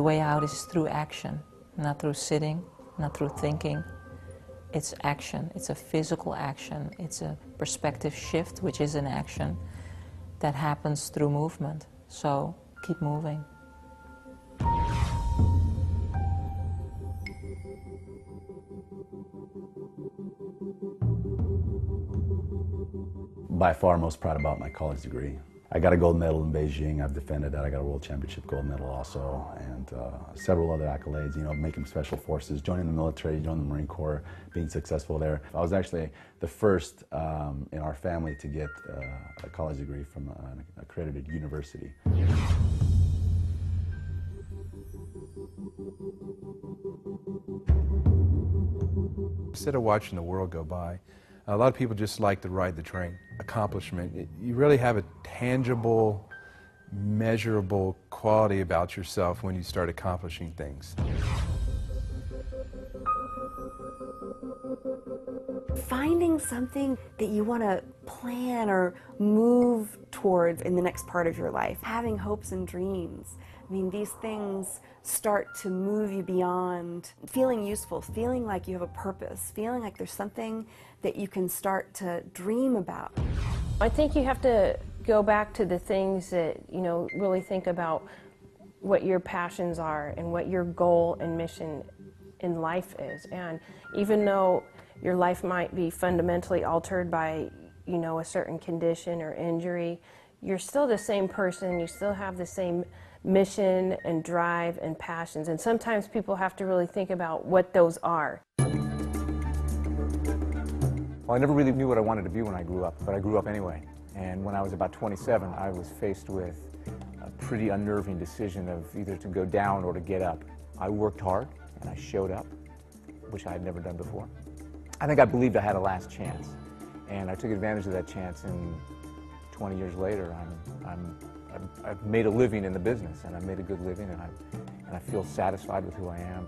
way out is through action, not through sitting, not through thinking. It's action. It's a physical action. It's a perspective shift, which is an action that happens through movement. So keep moving. By far most proud about my college degree. I got a gold medal in Beijing. I've defended that. I got a world championship gold medal also, and several other accolades, you know, making special forces, joining the military, joining the Marine Corps, being successful there. I was actually the first in our family to get a college degree from an accredited university. Instead of watching the world go by, a lot of people just like to ride the train. Accomplishment, you really have a tangible, measurable quality about yourself when you start accomplishing things. Finding something that you want to plan or move towards in the next part of your life. Having hopes and dreams. I mean, these things start to move you beyond feeling useful, feeling like you have a purpose, feeling like there's something that you can start to dream about. I think you have to go back to the things that, you know, really think about what your passions are and what your goal and mission in life is. And even though your life might be fundamentally altered by, you know, a certain condition or injury, you're still the same person, you still have the same mission and drive and passions. And sometimes people have to really think about what those are. Well, I never really knew what I wanted to be when I grew up, but I grew up anyway. And when I was about 27, I was faced with a pretty unnerving decision of either to go down or to get up. I worked hard and I showed up, which I had never done before. I think I believed I had a last chance, and I took advantage of that chance, and 20 years later, I've made a living in the business, and I've made a good living, and I feel satisfied with who I am.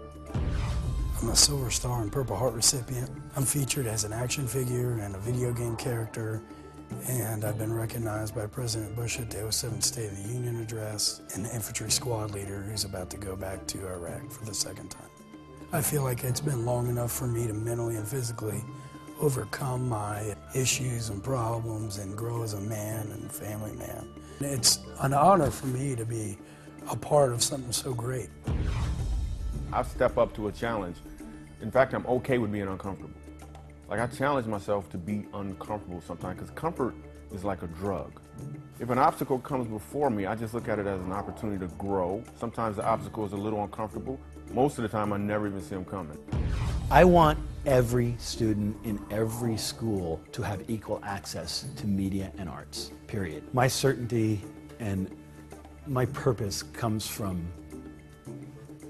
I'm a Silver Star and Purple Heart recipient. I'm featured as an action figure and a video game character, and I've been recognized by President Bush at the 07 State of the Union address, and the infantry squad leader who's about to go back to Iraq for the second time. I feel like it's been long enough for me to mentally and physically overcome my issues and problems and grow as a man and family man. It's an honor for me to be a part of something so great. I step up to a challenge. In fact, I'm okay with being uncomfortable. Like, I challenge myself to be uncomfortable sometimes, because comfort is like a drug. If an obstacle comes before me, I just look at it as an opportunity to grow. Sometimes the obstacle is a little uncomfortable. Most of the time, I never even see them coming. I want every student in every school to have equal access to media and arts, period. My certainty and my purpose comes from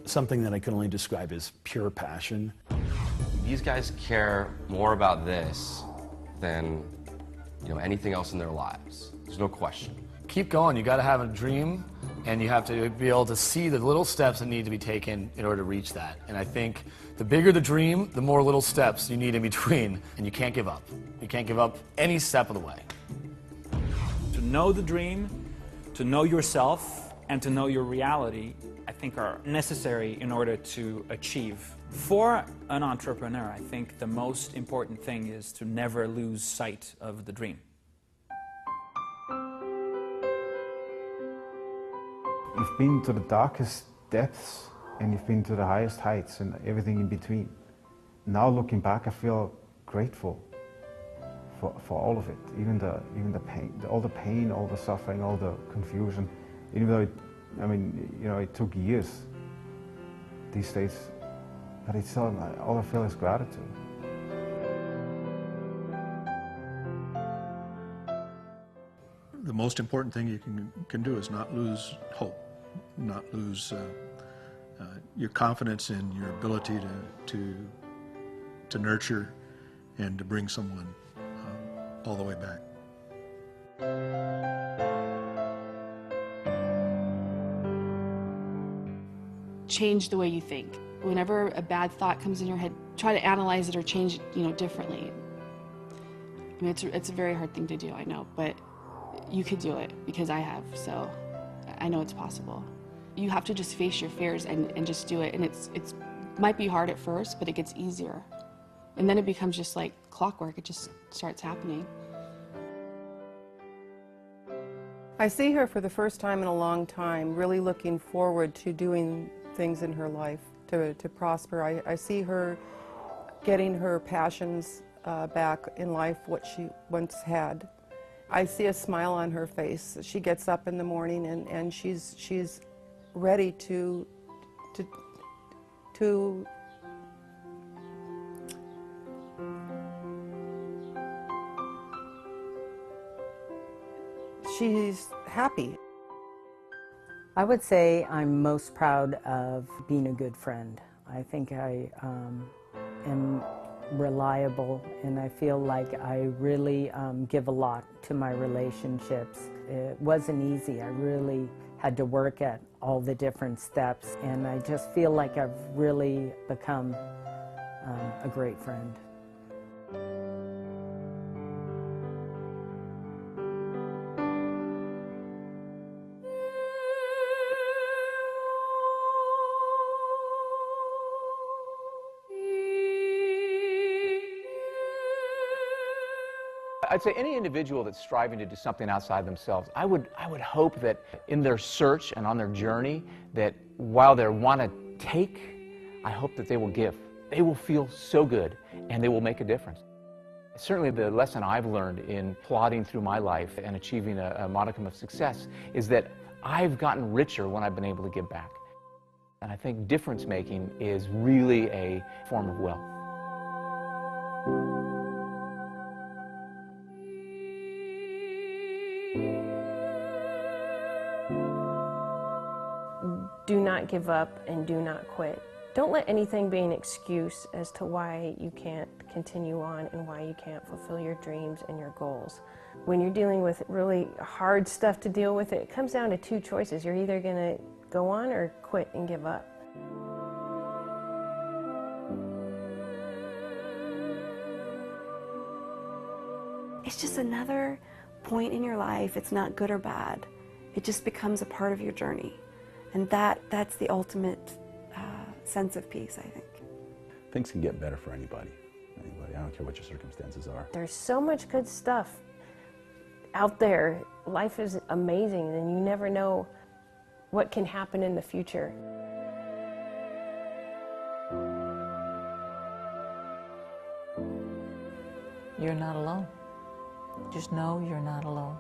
something that I can only describe as pure passion. These guys care more about this than, you know, anything else in their lives. There's no question. Keep going. You got to have a dream, and you have to be able to see the little steps that need to be taken in order to reach that. And I think the bigger the dream, the more little steps you need in between, and you can't give up. You can't give up any step of the way. To know the dream, to know yourself, and to know your reality, I think are necessary in order to achieve. For an entrepreneur, I think the most important thing is to never lose sight of the dream. You've been to the darkest depths and you've been to the highest heights and everything in between. Now looking back, I feel grateful for all of it, even the pain, all the pain, all the suffering, all the confusion. Even though it took years these days, but it's all I feel is gratitude. The most important thing you can do is not lose hope, not lose your confidence in your ability to nurture and to bring someone all the way back. Change the way you think. Whenever a bad thought comes in your head, try to analyze it or change it, differently. I mean, it's a very hard thing to do, I know, but you could do it because I have, so I know it's possible. you have to just face your fears and just do it. And it's might be hard at first, but it gets easier. And then it becomes just like clockwork. It just starts happening. I see her for the first time in a long time, really looking forward to doing things in her life to prosper. I see her getting her passions back in life, what she once had. I see a smile on her face. She gets up in the morning and she's ready to she's happy. I would say I'm most proud of being a good friend. I think I am reliable, and I feel like I really give a lot to my relationships. It wasn't easy. I really had to work at all the different steps, and I just feel like I've really become a great friend. I'd say any individual that's striving to do something outside themselves, I would hope that in their search and on their journey, that while they want to take, I hope that they will give. They will feel so good, and they will make a difference. Certainly the lesson I've learned in plodding through my life and achieving a modicum of success is that I've gotten richer when I've been able to give back. And I think difference making is really a form of wealth. Do not give up and do not quit. Don't let anything be an excuse as to why you can't continue on and why you can't fulfill your dreams and your goals. When you're dealing with really hard stuff to deal with, it comes down to two choices. You're either going to go on or quit and give up. It's just another point in your life. It's not good or bad. It just becomes a part of your journey. And that's the ultimate sense of peace, I think. Things can get better for anybody. I don't care what your circumstances are. There's so much good stuff out there. Life is amazing, and you never know what can happen in the future. You're not alone. Just know you're not alone.